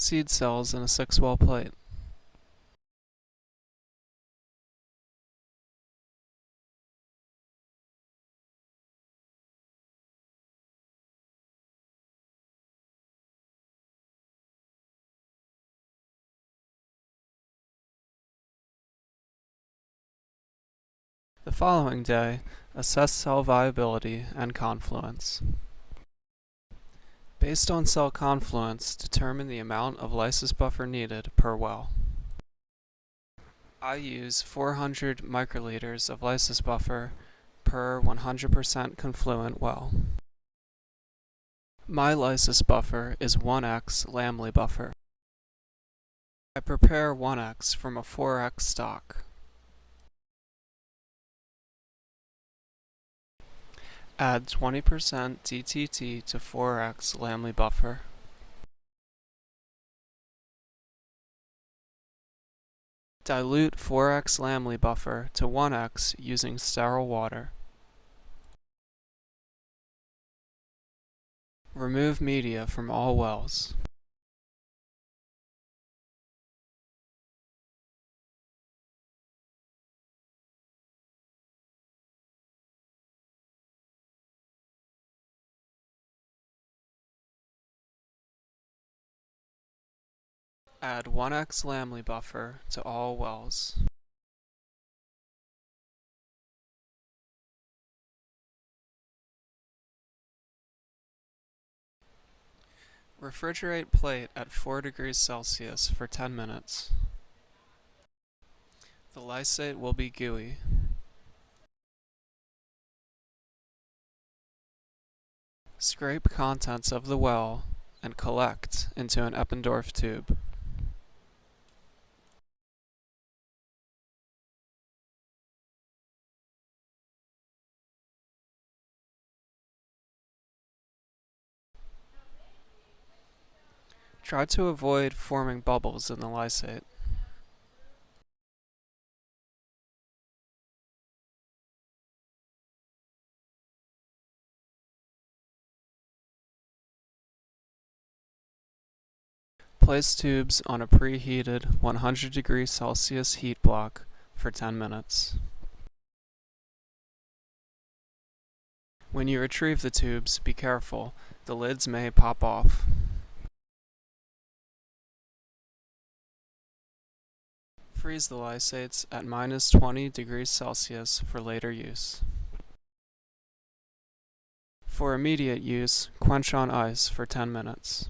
Seed cells in a 6-well plate. The following day, assess cell viability and confluence. Based on cell confluence, determine the amount of lysis buffer needed per well. I use 400 microliters of lysis buffer per 100% confluent well. My lysis buffer is 1x Laemmli buffer. I prepare 1x from a 4x stock. Add 20% DTT to 4x Laemmli buffer. Dilute 4x Laemmli buffer to 1x using sterile water. Remove media from all wells. Add 1x Laemmli buffer to all wells. Refrigerate plate at 4 degrees Celsius for 10 minutes. The lysate will be gooey. Scrape contents of the well and collect into an Eppendorf tube. Try to avoid forming bubbles in the lysate. Place tubes on a preheated 100 degrees Celsius heat block for 10 minutes. When you retrieve the tubes, be careful, the lids may pop off. Freeze the lysates at -20 degrees Celsius for later use. For immediate use, quench on ice for 10 minutes.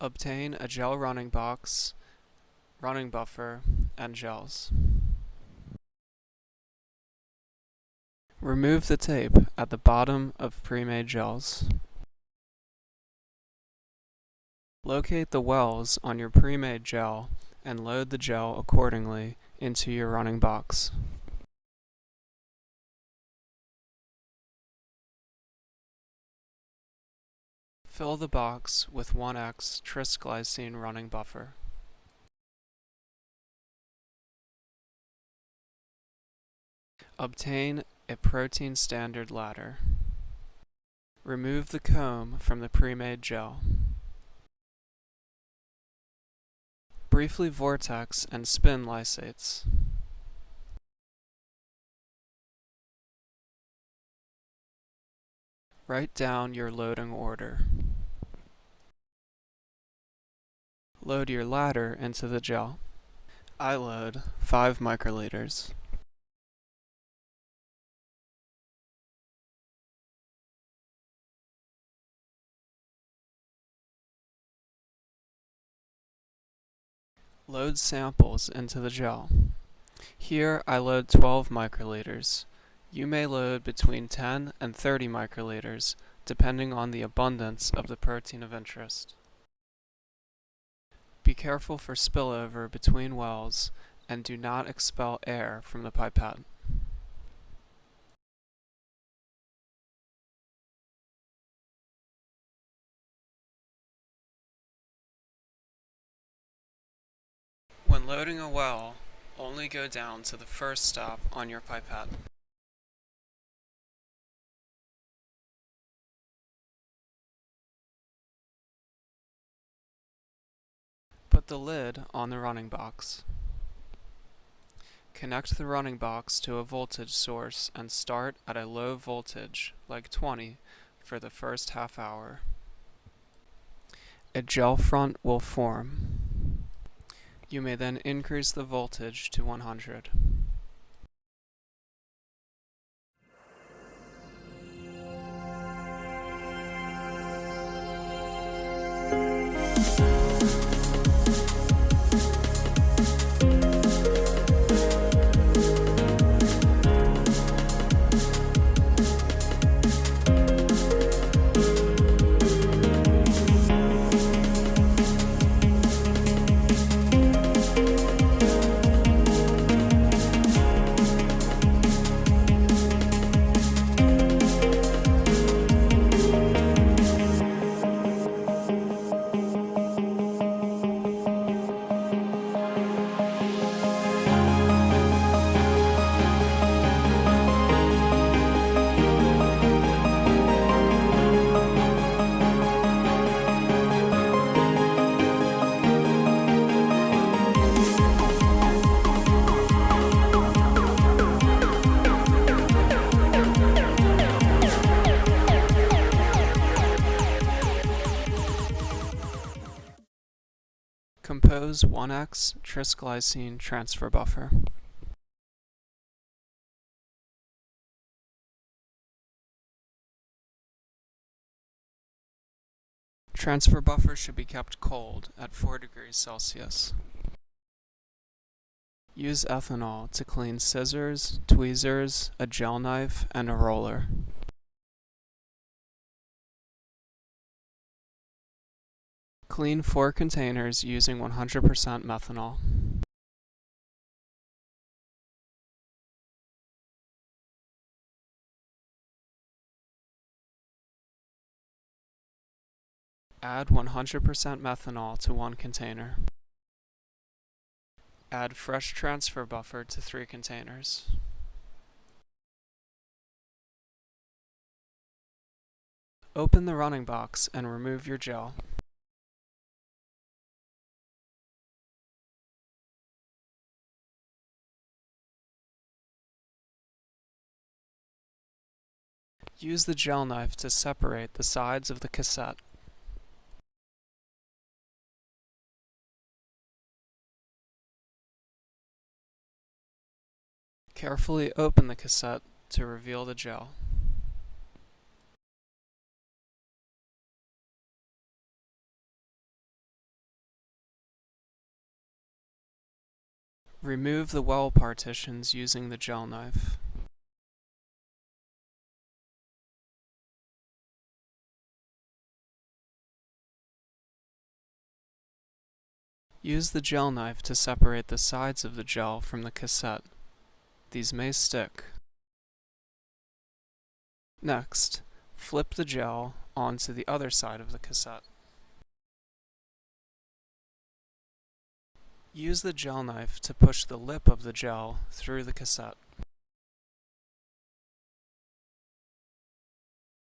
Obtain a gel running box, running buffer, and gels. Remove the tape at the bottom of pre-made gels. Locate the wells on your pre-made gel and load the gel accordingly into your running box. Fill the box with 1x trisglycine running buffer. Obtain a protein standard ladder. Remove the comb from the pre-made gel. Briefly vortex and spin lysates. Write down your loading order. Load your ladder into the gel. I load 5 microliters. Load samples into the gel. Here I load 12 microliters. You may load between 10 and 30 microliters, depending on the abundance of the protein of interest. Be careful for spillover between wells and do not expel air from the pipette. When loading a well, only go down to the first stop on your pipette. Put the lid on the running box. Connect the running box to a voltage source and start at a low voltage, like 20, for the first half hour. A gel front will form. You may then increase the voltage to 100. Compose 1X trisglycine transfer buffer. Transfer buffer should be kept cold at 4 degrees Celsius. Use ethanol to clean scissors, tweezers, a gel knife, and a roller. Clean 4 containers using 100% methanol. Add 100% methanol to 1 container. Add fresh transfer buffer to 3 containers. Open the running box and remove your gel. Use the gel knife to separate the sides of the cassette. Carefully open the cassette to reveal the gel. Remove the well partitions using the gel knife. Use the gel knife to separate the sides of the gel from the cassette. These may stick. Next, flip the gel onto the other side of the cassette. Use the gel knife to push the lip of the gel through the cassette.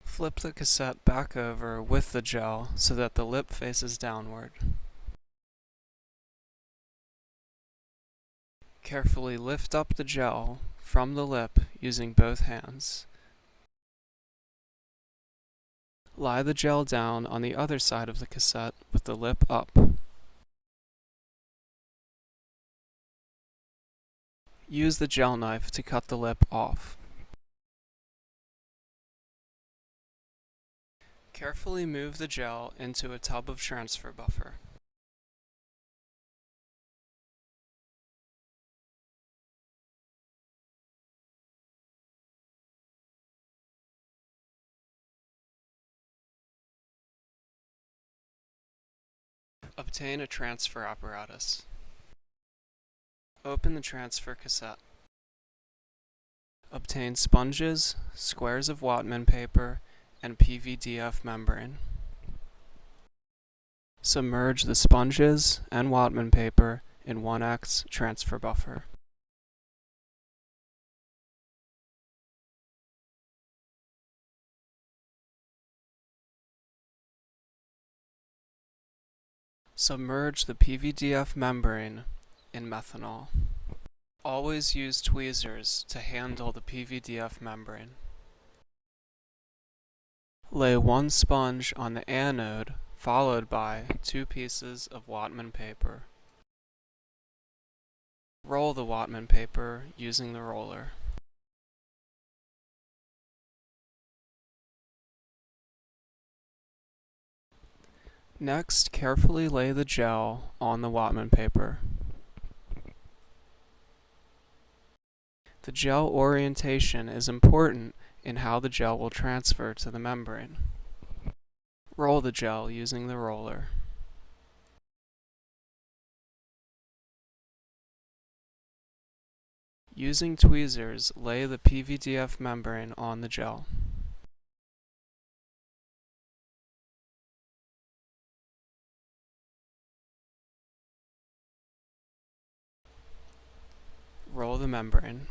Flip the cassette back over with the gel so that the lip faces downward. Carefully lift up the gel from the lip using both hands. Lie the gel down on the other side of the cassette with the lip up. Use the gel knife to cut the lip off. Carefully move the gel into a tub of transfer buffer. Obtain a transfer apparatus. Open the transfer cassette. Obtain sponges, squares of whatman paper, and PVDF membrane. Submerge the sponges and whatman paper in 1X transfer buffer. Submerge the PVDF membrane in methanol. Always use tweezers to handle the PVDF membrane. Lay one sponge on the anode, followed by 2 pieces of whatman paper. Roll the whatman paper using the roller. Next, carefully lay the gel on the whatman paper. The gel orientation is important in how the gel will transfer to the membrane. Roll the gel using the roller. Using tweezers, lay the PVDF membrane on the gel. Roll the membrane.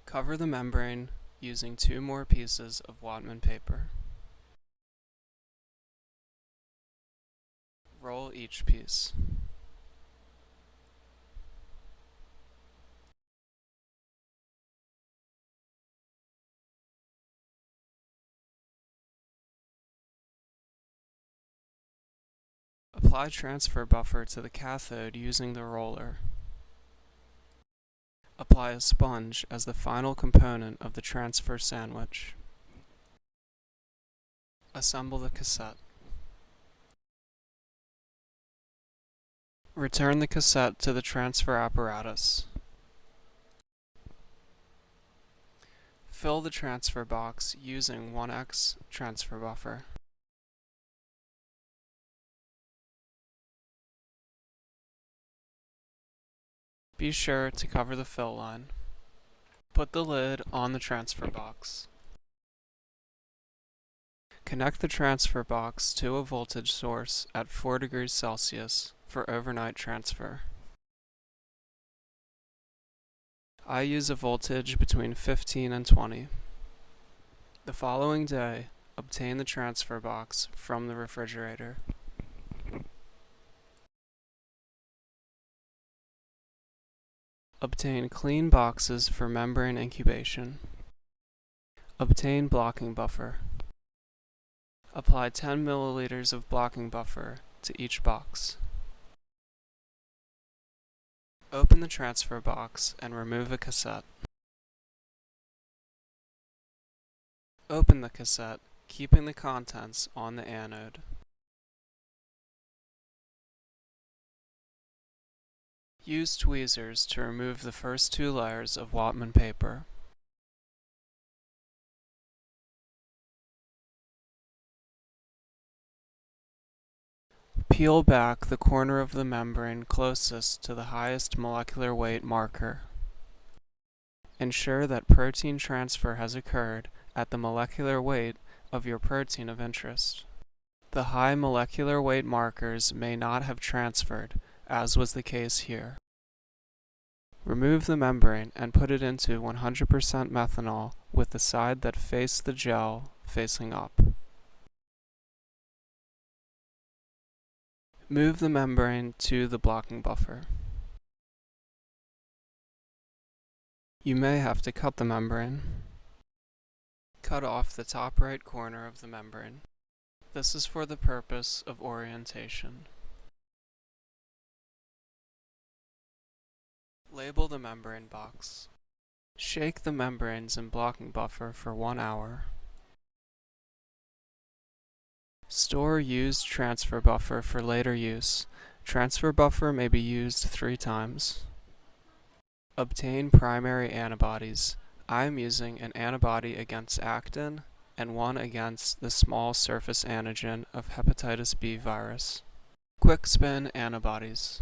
Cover the membrane using 2 more pieces of whatman paper. Roll each piece. Apply transfer buffer to the cathode using the roller. Apply a sponge as the final component of the transfer sandwich. Assemble the cassette. Return the cassette to the transfer apparatus. Fill the transfer box using 1x transfer buffer. Be sure to cover the fill line. Put the lid on the transfer box. Connect the transfer box to a voltage source at 4 degrees Celsius for overnight transfer. I use a voltage between 15 and 20. The following day, obtain the transfer box from the refrigerator. Obtain clean boxes for membrane incubation. Obtain blocking buffer. Apply 10 milliliters of blocking buffer to each box. Open the transfer box and remove a cassette. Open the cassette, keeping the contents on the anode. Use tweezers to remove the first 2 layers of whatman paper. Peel back the corner of the membrane closest to the highest molecular weight marker. Ensure that protein transfer has occurred at the molecular weight of your protein of interest. The high molecular weight markers may not have transferred, as was the case here. Remove the membrane and put it into 100% methanol with the side that faced the gel facing up. Move the membrane to the blocking buffer. You may have to cut the membrane. Cut off the top right corner of the membrane. This is for the purpose of orientation. Label the membrane box. Shake the membranes in blocking buffer for 1 hour. Store used transfer buffer for later use. Transfer buffer may be used 3 times. Obtain primary antibodies. I am using an antibody against actin and one against the small surface antigen of Hepatitis B Virus. Quick spin antibodies.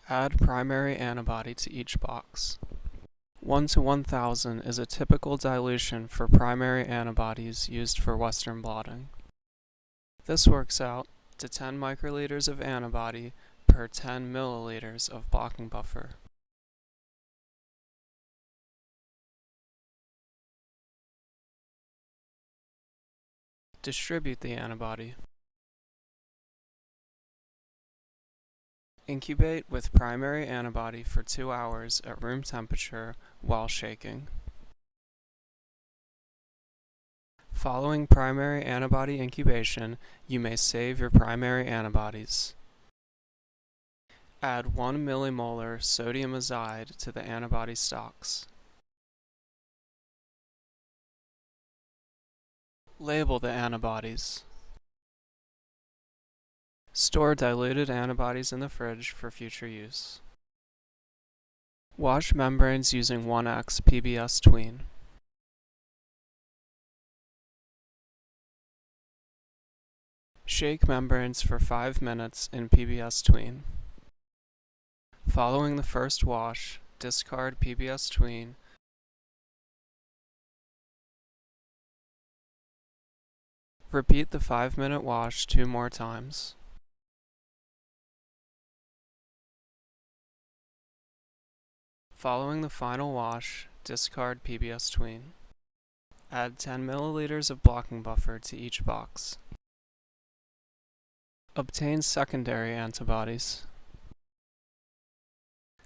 Add primary antibody to each box. 1 to 1000 is a typical dilution for primary antibodies used for Western blotting. This works out to 10 microliters of antibody per 10 milliliters of blocking buffer. Distribute the antibody. Incubate with primary antibody for 2 hours at room temperature while shaking. Following primary antibody incubation, you may save your primary antibodies. Add 1 millimolar sodium azide to the antibody stocks. Label the antibodies. Store diluted antibodies in the fridge for future use. Wash membranes using 1x PBS tween. Shake membranes for 5 minutes in PBS tween. Following the first wash, discard PBS tween. Repeat the 5-minute wash 2 more times. Following the final wash, discard PBS tween. Add 10 milliliters of blocking buffer to each box. Obtain secondary antibodies.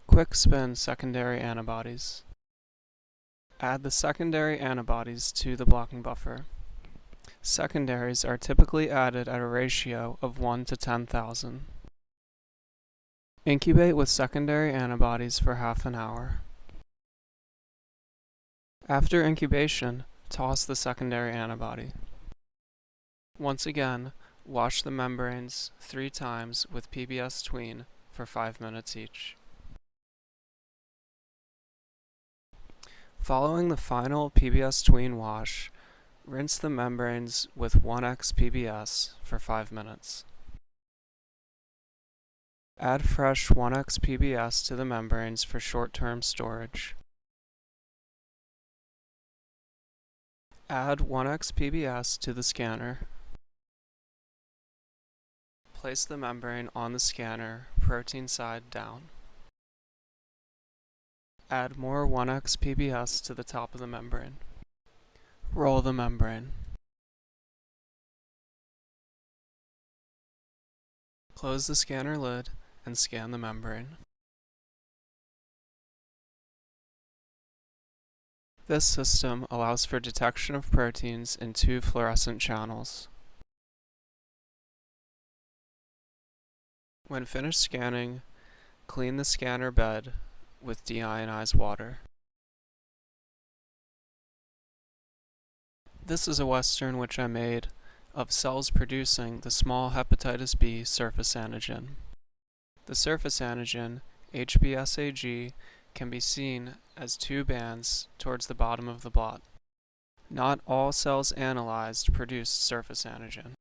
Quick spin secondary antibodies. Add the secondary antibodies to the blocking buffer. Secondaries are typically added at a ratio of 1 to 10,000. Incubate with secondary antibodies for half an hour. After incubation, toss the secondary antibody. Once again, wash the membranes 3 times with PBS tween for 5 minutes each. Following the final PBS tween wash, rinse the membranes with 1x PBS for 5 minutes. Add fresh 1x PBS to the membranes for short-term storage. Add 1x PBS to the scanner. Place the membrane on the scanner, protein side down. Add more 1x PBS to the top of the membrane. Roll the membrane. Close the scanner lid and scan the membrane. This system allows for detection of proteins in 2 fluorescent channels. When finished scanning, clean the scanner bed with deionized water. This is a Western which I made of cells producing the small hepatitis B surface antigen. The surface antigen, HBsAg, can be seen as 2 bands towards the bottom of the blot. Not all cells analyzed produced surface antigen.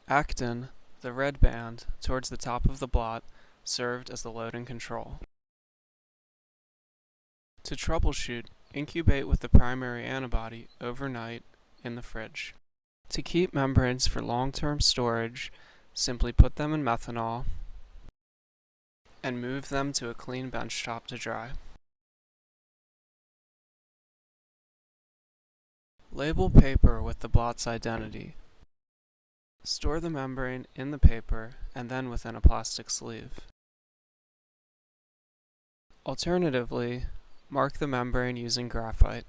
Actin, the red band towards the top of the blot, served as the loading control. To troubleshoot, incubate with the primary antibody overnight in the fridge. To keep membranes for long-term storage, simply put them in methanol and move them to a clean bench top to dry. Label paper with the blot's identity. Store the membrane in the paper and then within a plastic sleeve. Alternatively, mark the membrane using graphite.